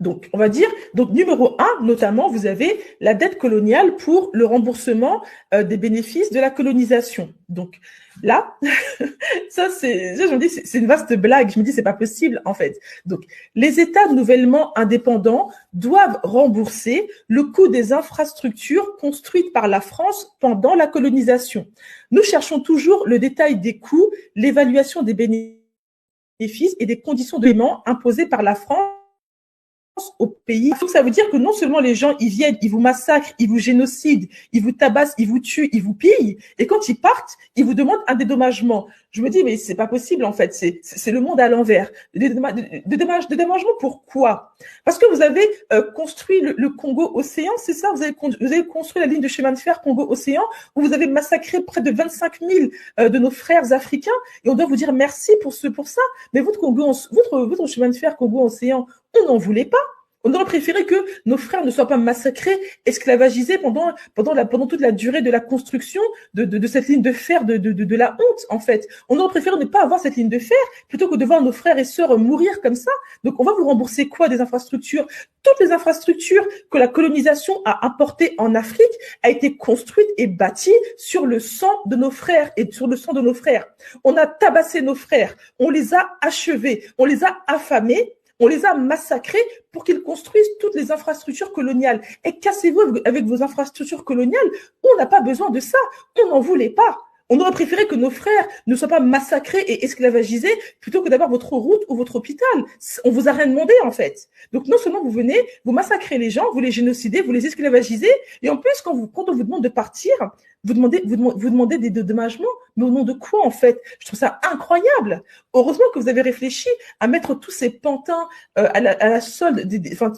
Donc, on va dire, donc numéro un, notamment, vous avez la dette coloniale pour le remboursement des bénéfices de la colonisation. Donc là, ça je me dis, c'est une vaste blague. Je me dis, c'est pas possible en fait. Donc, les États nouvellement indépendants doivent rembourser le coût des infrastructures construites par la France pendant la colonisation. Nous cherchons toujours le détail des coûts, l'évaluation des bénéfices et des conditions de paiement imposées par la France au pays. Donc, ça veut dire que non seulement les gens, ils viennent, ils vous massacrent, ils vous génocident, ils vous tabassent, ils vous tuent, ils vous pillent, et quand ils partent, ils vous demandent un dédommagement. Je me dis, mais c'est pas possible, en fait. C'est le monde à l'envers. Dédommagement pourquoi? Parce que vous avez construit le Congo-Océan, c'est ça? Vous avez construit la ligne de chemin de fer Congo-Océan, où vous avez massacré près de 25 000 de nos frères africains, et on doit vous dire merci pour ça. Mais votre chemin de fer Congo-Océan, on n'en voulait pas. On aurait préféré que nos frères ne soient pas massacrés, esclavagisés pendant toute la durée de la construction de cette ligne de fer de la honte, en fait. On aurait préféré ne pas avoir cette ligne de fer plutôt que de voir nos frères et sœurs mourir comme ça. Donc, on va vous rembourser quoi des infrastructures? Toutes les infrastructures que la colonisation a importées en Afrique a été construite et bâtie sur le sang de nos frères et sur le sang de nos frères. On a tabassé nos frères, on les a achevés, on les a affamés, on les a massacrés pour qu'ils construisent toutes les infrastructures coloniales. Et cassez-vous avec vos infrastructures coloniales, on n'a pas besoin de ça, on n'en voulait pas. On aurait préféré que nos frères ne soient pas massacrés et esclavagisés plutôt que d'avoir votre route ou votre hôpital. On vous a rien demandé, en fait. Donc, non seulement vous venez, vous massacrez les gens, vous les génocidez, vous les esclavagisez, et en plus, quand on vous demande de partir, vous demandez des dédommagements, mais au nom de quoi, en fait? Je trouve ça incroyable. Heureusement que vous avez réfléchi à mettre tous ces pantins à la solde,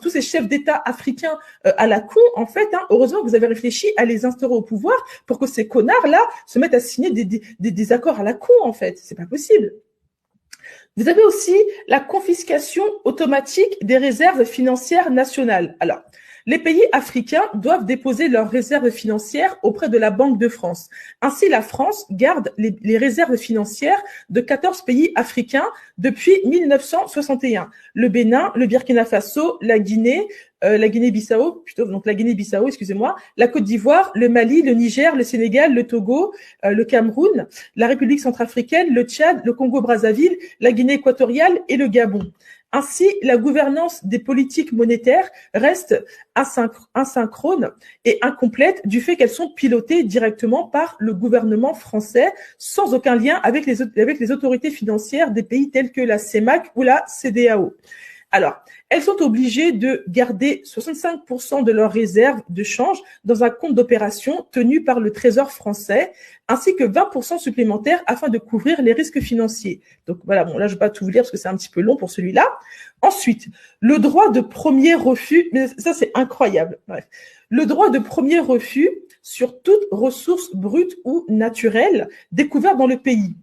tous ces chefs d'État africains à la con, en fait. Heureusement que vous avez réfléchi à les instaurer au pouvoir pour que ces connards-là se mettent à signer des accords à la con, en fait. C'est pas possible. Vous avez aussi la confiscation automatique des réserves financières nationales. Alors, les pays africains doivent déposer leurs réserves financières auprès de la Banque de France. Ainsi, la France garde les réserves financières de 14 pays africains depuis 1961. Le Bénin, le Burkina Faso, la Guinée-Bissau, excusez-moi, la Côte d'Ivoire, le Mali, le Niger, le Sénégal, le Togo, le Cameroun, la République centrafricaine, le Tchad, le Congo-Brazzaville, la Guinée équatoriale et le Gabon. Ainsi, la gouvernance des politiques monétaires reste asynchrone et incomplète du fait qu'elles sont pilotées directement par le gouvernement français sans aucun lien avec les autorités financières des pays tels que la CEMAC ou la CEDEAO. Alors, elles sont obligées de garder 65% de leurs réserves de change dans un compte d'opération tenu par le Trésor français, ainsi que 20% supplémentaires afin de couvrir les risques financiers. Donc voilà, bon là je vais pas tout vous lire parce que c'est un petit peu long pour celui-là. Ensuite, le droit de premier refus, mais ça c'est incroyable. Bref, le droit de premier refus sur toute ressource brute ou naturelle découverte dans le pays.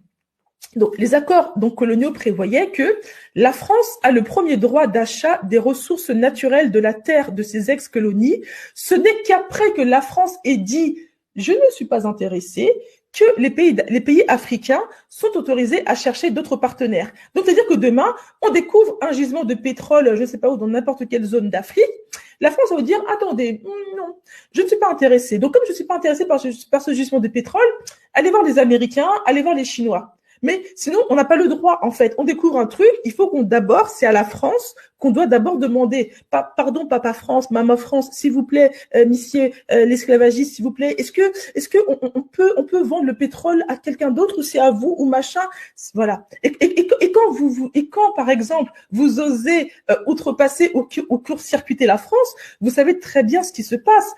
Donc, les accords coloniaux prévoyaient que la France a le premier droit d'achat des ressources naturelles de la terre de ses ex-colonies. Ce n'est qu'après que la France ait dit « je ne suis pas intéressée » que les pays africains sont autorisés à chercher d'autres partenaires. Donc, c'est-à-dire que demain, on découvre un gisement de pétrole, je ne sais pas où, dans n'importe quelle zone d'Afrique. La France va vous dire « attendez, non, je ne suis pas intéressée ». Donc, comme je ne suis pas intéressée par ce gisement de pétrole, allez voir les Américains, allez voir les Chinois. Mais sinon, on n'a pas le droit, en fait. On découvre un truc, il faut c'est à la France qu'on doit d'abord demander, pardon, papa France, maman France, s'il vous plaît, monsieur l'esclavagiste, s'il vous plaît, est-ce que on peut vendre le pétrole à quelqu'un d'autre ou c'est à vous ou machin? Voilà. Et quand, par exemple, vous osez outrepasser ou court-circuiter la France, vous savez très bien ce qui se passe.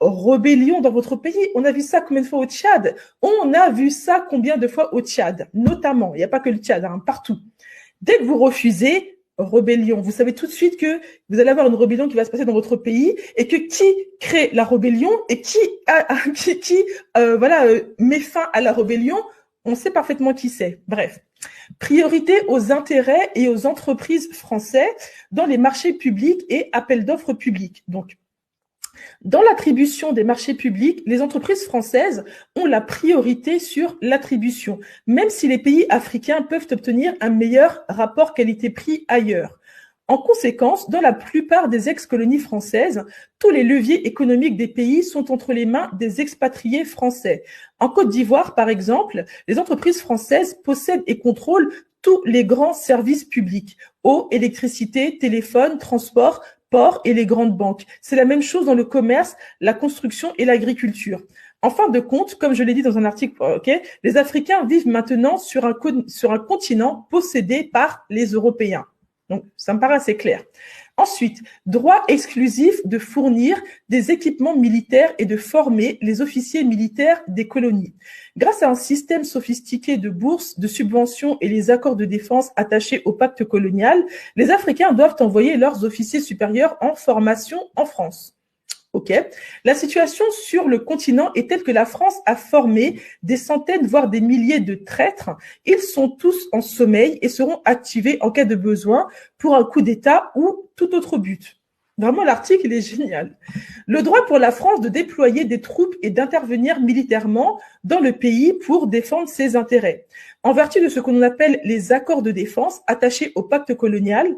Rébellion dans votre pays. On a vu ça combien de fois au Tchad? On a vu ça combien de fois au Tchad? Notamment, il n'y a pas que le Tchad, partout. Dès que vous refusez, rébellion. Vous savez tout de suite que vous allez avoir une rébellion qui va se passer dans votre pays et que qui crée la rébellion et qui met fin à la rébellion, on sait parfaitement qui c'est. Bref. Priorité aux intérêts et aux entreprises français dans les marchés publics et appels d'offres publics. Donc, dans l'attribution des marchés publics, les entreprises françaises ont la priorité sur l'attribution, même si les pays africains peuvent obtenir un meilleur rapport qualité-prix ailleurs. En conséquence, dans la plupart des ex-colonies françaises, tous les leviers économiques des pays sont entre les mains des expatriés français. En Côte d'Ivoire, par exemple, les entreprises françaises possèdent et contrôlent tous les grands services publics, eau, électricité, téléphone, transport, ports et les grandes banques. C'est la même chose dans le commerce, la construction et l'agriculture. En fin de compte, comme je l'ai dit dans un article, les Africains vivent maintenant sur un continent possédé par les Européens. Donc, ça me paraît assez clair. Ensuite, droit exclusif de fournir des équipements militaires et de former les officiers militaires des colonies. Grâce à un système sophistiqué de bourses, de subventions et les accords de défense attachés au pacte colonial, les Africains doivent envoyer leurs officiers supérieurs en formation en France. Ok. La situation sur le continent est telle que la France a formé des centaines, voire des milliers de traîtres. Ils sont tous en sommeil et seront activés en cas de besoin pour un coup d'État ou tout autre but. Vraiment, l'article, il est génial. Le droit pour la France de déployer des troupes et d'intervenir militairement dans le pays pour défendre ses intérêts. En vertu de ce qu'on appelle les accords de défense attachés au pacte colonial,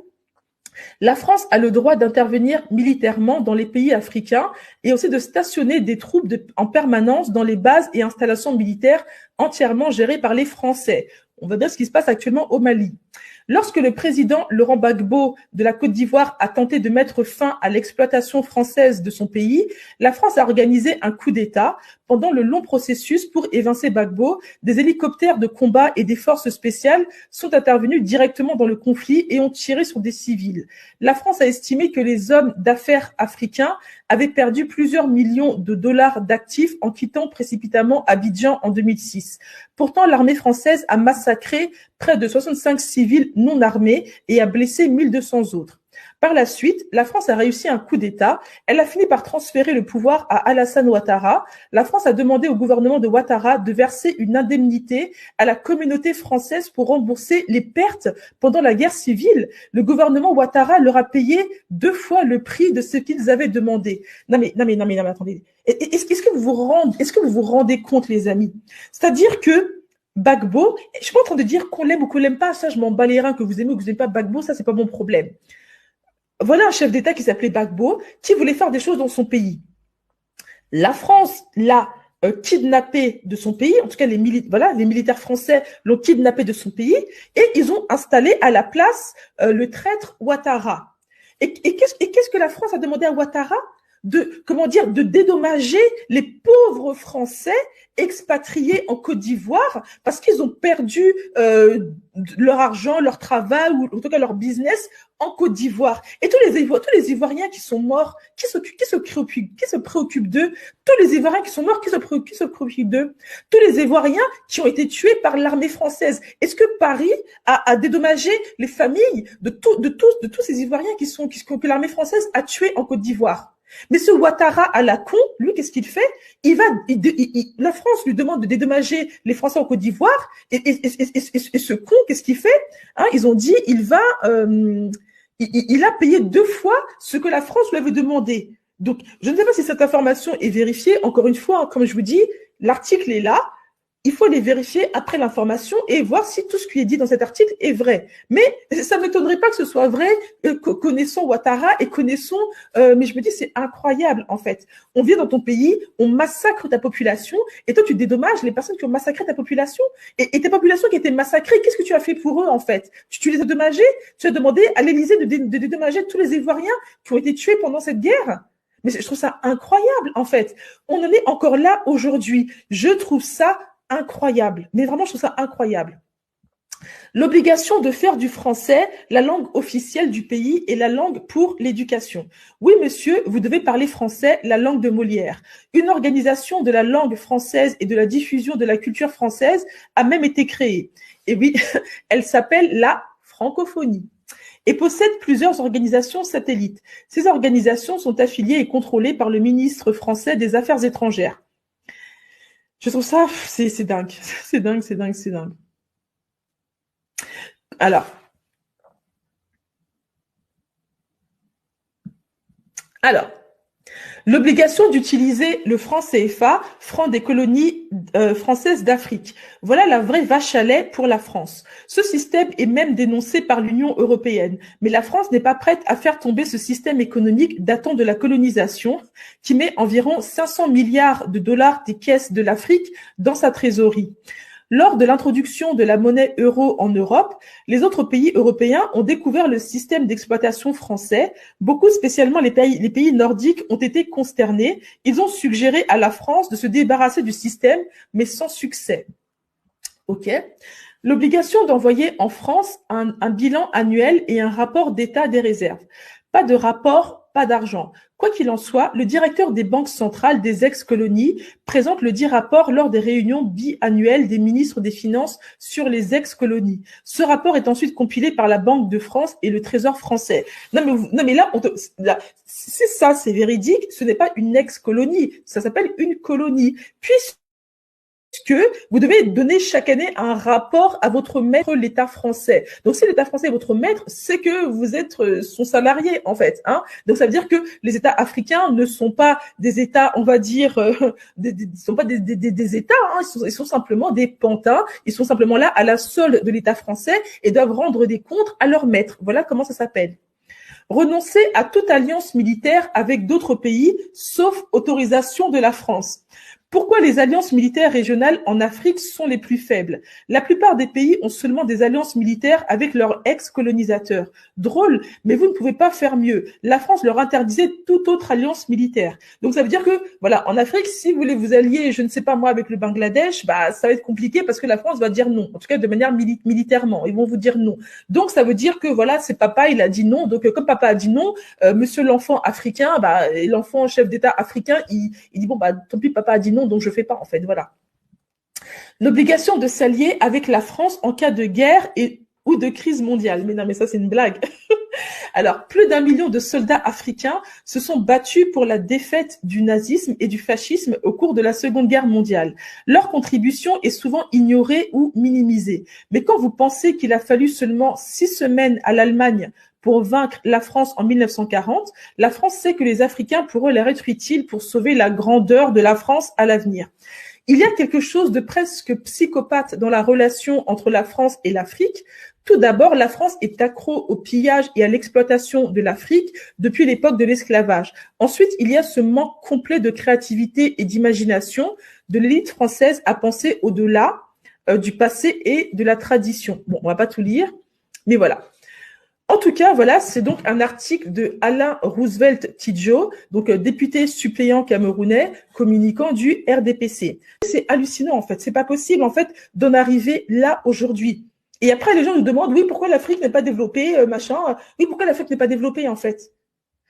la France a le droit d'intervenir militairement dans les pays africains et aussi de stationner des troupes en permanence dans les bases et installations militaires entièrement gérées par les Français. On voit bien ce qui se passe actuellement au Mali. Lorsque le président Laurent Gbagbo de la Côte d'Ivoire a tenté de mettre fin à l'exploitation française de son pays, la France a organisé un coup d'État. Pendant le long processus pour évincer Gbagbo, des hélicoptères de combat et des forces spéciales sont intervenus directement dans le conflit et ont tiré sur des civils. La France a estimé que les hommes d'affaires africains avaient perdu plusieurs millions de dollars d'actifs en quittant précipitamment Abidjan en 2006. Pourtant, l'armée française a massacré près de 65 civils non armés et a blessé 1200 autres. Par la suite, la France a réussi un coup d'État. Elle a fini par transférer le pouvoir à Alassane Ouattara. La France a demandé au gouvernement de Ouattara de verser une indemnité à la communauté française pour rembourser les pertes pendant la guerre civile. Le gouvernement Ouattara leur a payé 2 fois le prix de ce qu'ils avaient demandé. Non mais attendez. Est-ce que vous vous rendez compte, les amis? C'est-à-dire que Gbagbo, je suis pas en train de dire qu'on l'aime ou qu'on l'aime pas, ça je m'en bats les reins, que vous aimez ou que vous n'aimez pas Gbagbo, ça c'est pas mon problème. Voilà un chef d'État qui s'appelait Gbagbo, qui voulait faire des choses dans son pays. La France l'a kidnappé de son pays, en tout cas les militaires français l'ont kidnappé de son pays, et ils ont installé à la place le traître Ouattara. Et qu'est-ce que la France a demandé à Ouattara? De dédommager les pauvres Français expatriés en Côte d'Ivoire parce qu'ils ont perdu leur argent, leur travail ou en tout cas leur business en Côte d'Ivoire. Et tous les Ivoiriens qui sont morts, qui se préoccupent d'eux, tous les Ivoiriens qui sont morts, qui se préoccupent d'eux, tous les Ivoiriens qui ont été tués par l'armée française. Est-ce que Paris a dédommagé les familles de tous ces Ivoiriens que l'armée française a tués en Côte d'Ivoire? Mais ce Ouattara à la con, lui, qu'est-ce qu'il fait? La France lui demande de dédommager les Français en Côte d'Ivoire, et ce con, qu'est-ce qu'il fait? Ils ont dit, il a payé 2 fois ce que la France lui avait demandé. Donc, je ne sais pas si cette information est vérifiée. Encore une fois, comme je vous dis, l'article est là. Il faut les vérifier après l'information et voir si tout ce qui est dit dans cet article est vrai. Mais ça ne m'étonnerait pas que ce soit vrai, connaissant Ouattara et connaissant... mais je me dis, c'est incroyable, en fait. On vient dans ton pays, on massacre ta population, et toi, tu dédommages les personnes qui ont massacré ta population. Et tes populations qui étaient massacrées, qu'est-ce que tu as fait pour eux, en fait? Tu les as dédommagés? Tu as demandé à l'Élysée de dédommager tous les Ivoiriens qui ont été tués pendant cette guerre? Mais je trouve ça incroyable, en fait. On en est encore là aujourd'hui. Je trouve ça incroyable. Mais vraiment, je trouve ça incroyable. L'obligation de faire du français la langue officielle du pays et la langue pour l'éducation. Oui, monsieur, vous devez parler français, la langue de Molière. Une organisation de la langue française et de la diffusion de la culture française a même été créée. Et oui, elle s'appelle la francophonie et possède plusieurs organisations satellites. Ces organisations sont affiliées et contrôlées par le ministre français des Affaires étrangères. Je trouve ça, c'est dingue. C'est dingue. Alors, L'obligation d'utiliser le franc CFA, franc des colonies françaises d'Afrique. Voilà la vraie vache à lait pour la France. Ce système est même dénoncé par l'Union européenne. Mais la France n'est pas prête à faire tomber ce système économique datant de la colonisation, qui met environ 500 milliards de dollars des caisses de l'Afrique dans sa trésorerie. Lors de l'introduction de la monnaie euro en Europe, les autres pays européens ont découvert le système d'exploitation français. Beaucoup, spécialement les pays nordiques, ont été consternés. Ils ont suggéré à la France de se débarrasser du système, mais sans succès. OK. L'obligation d'envoyer en France un bilan annuel et un rapport d'état des réserves. Pas de rapport, pas d'argent. Quoi qu'il en soit, le directeur des banques centrales des ex-colonies présente le dit rapport lors des réunions biannuelles des ministres des Finances sur les ex-colonies. Ce rapport est ensuite compilé par la Banque de France et le Trésor français. Non mais là, c'est ça, c'est véridique. Ce n'est pas une ex-colonie, ça s'appelle une colonie. Puisque vous devez donner chaque année un rapport à votre maître, l'État français. Donc, si l'État français est votre maître, c'est que vous êtes son salarié, en fait. Hein. Donc, ça veut dire que les États africains ne sont pas des États, on va dire, sont pas des États. Hein. Ils sont simplement des pantins. Ils sont simplement là à la solde de l'État français et doivent rendre des comptes à leur maître. Voilà comment ça s'appelle. Renoncer à toute alliance militaire avec d'autres pays, sauf autorisation de la France. Pourquoi les alliances militaires régionales en Afrique sont les plus faibles? La plupart des pays ont seulement des alliances militaires avec leurs ex-colonisateurs. Drôle, mais vous ne pouvez pas faire mieux. La France leur interdisait toute autre alliance militaire. Donc ça veut dire que, voilà, en Afrique, si vous voulez vous allier, je ne sais pas moi, avec le Bangladesh, bah ça va être compliqué parce que la France va dire non. En tout cas, de manière militairement, ils vont vous dire non. Donc ça veut dire que voilà, c'est papa, il a dit non. Donc comme papa a dit non, monsieur l'enfant africain, bah l'enfant chef d'État africain, il dit bon bah tant pis, papa a dit non. Donc je fais pas en fait, voilà. L'obligation de s'allier avec la France en cas de guerre ou de crise mondiale. Mais non, mais ça c'est une blague. Alors, plus d'1 million de soldats africains se sont battus pour la défaite du nazisme et du fascisme au cours de la Seconde Guerre mondiale. Leur contribution est souvent ignorée ou minimisée. Mais quand vous pensez qu'il a fallu seulement 6 semaines à l'Allemagne pour vaincre la France en 1940, la France sait que les Africains pourront leur être utiles pour sauver la grandeur de la France à l'avenir. Il y a quelque chose de presque psychopathe dans la relation entre la France et l'Afrique. Tout d'abord, la France est accro au pillage et à l'exploitation de l'Afrique depuis l'époque de l'esclavage. Ensuite, il y a ce manque complet de créativité et d'imagination de l'élite française à penser au-delà du passé et de la tradition. Bon, on va pas tout lire, mais voilà. En tout cas, voilà, c'est donc un article de Alain Roosevelt Tidjo, donc député suppléant camerounais, communicant du RDPC. C'est hallucinant, en fait. C'est pas possible, en fait, d'en arriver là aujourd'hui. Et après, les gens nous demandent, oui, pourquoi l'Afrique n'est pas développée, machin. Oui, pourquoi l'Afrique n'est pas développée, en fait?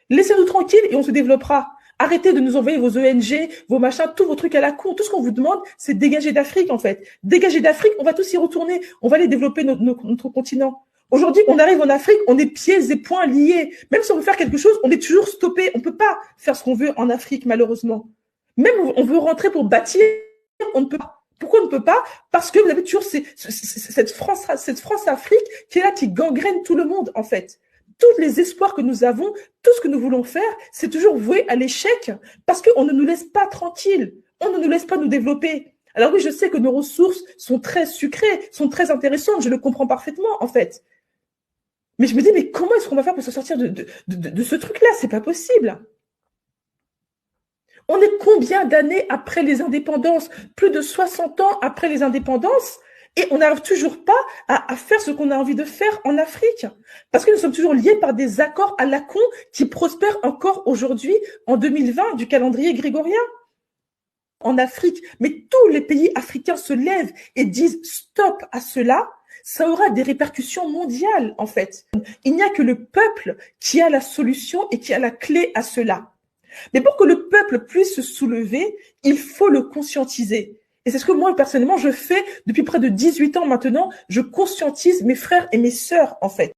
Laissez-nous tranquilles et on se développera. Arrêtez de nous envoyer vos ONG, vos machins, tous vos trucs à la con. Tout ce qu'on vous demande, c'est de dégager d'Afrique, en fait. Dégager d'Afrique, on va tous y retourner. On va aller développer notre continent. Aujourd'hui, on arrive en Afrique, on est pieds et poings liés. Même si on veut faire quelque chose, on est toujours stoppé. On peut pas faire ce qu'on veut en Afrique, malheureusement. Même on veut rentrer pour bâtir, on ne peut pas. Pourquoi on ne peut pas? Parce que vous avez toujours cette France-Afrique qui est là, qui gangrène tout le monde, en fait. Tous les espoirs que nous avons, tout ce que nous voulons faire, c'est toujours voué à l'échec parce qu'on ne nous laisse pas tranquilles. On ne nous laisse pas nous développer. Alors oui, je sais que nos ressources sont très sucrées, sont très intéressantes, je le comprends parfaitement, en fait. Mais je me dis, mais comment est-ce qu'on va faire pour se sortir de ce truc-là? C'est pas possible. On est combien d'années après les indépendances? Plus de 60 ans après les indépendances, et on n'arrive toujours pas à faire ce qu'on a envie de faire en Afrique. Parce que nous sommes toujours liés par des accords à la con qui prospèrent encore aujourd'hui, en 2020, du calendrier grégorien. En Afrique, mais tous les pays africains se lèvent et disent stop à cela. Ça aura des répercussions mondiales, en fait. Il n'y a que le peuple qui a la solution et qui a la clé à cela. Mais pour que le peuple puisse se soulever, il faut le conscientiser. Et c'est ce que moi, personnellement, je fais depuis près de 18 ans maintenant. Je conscientise mes frères et mes sœurs, en fait.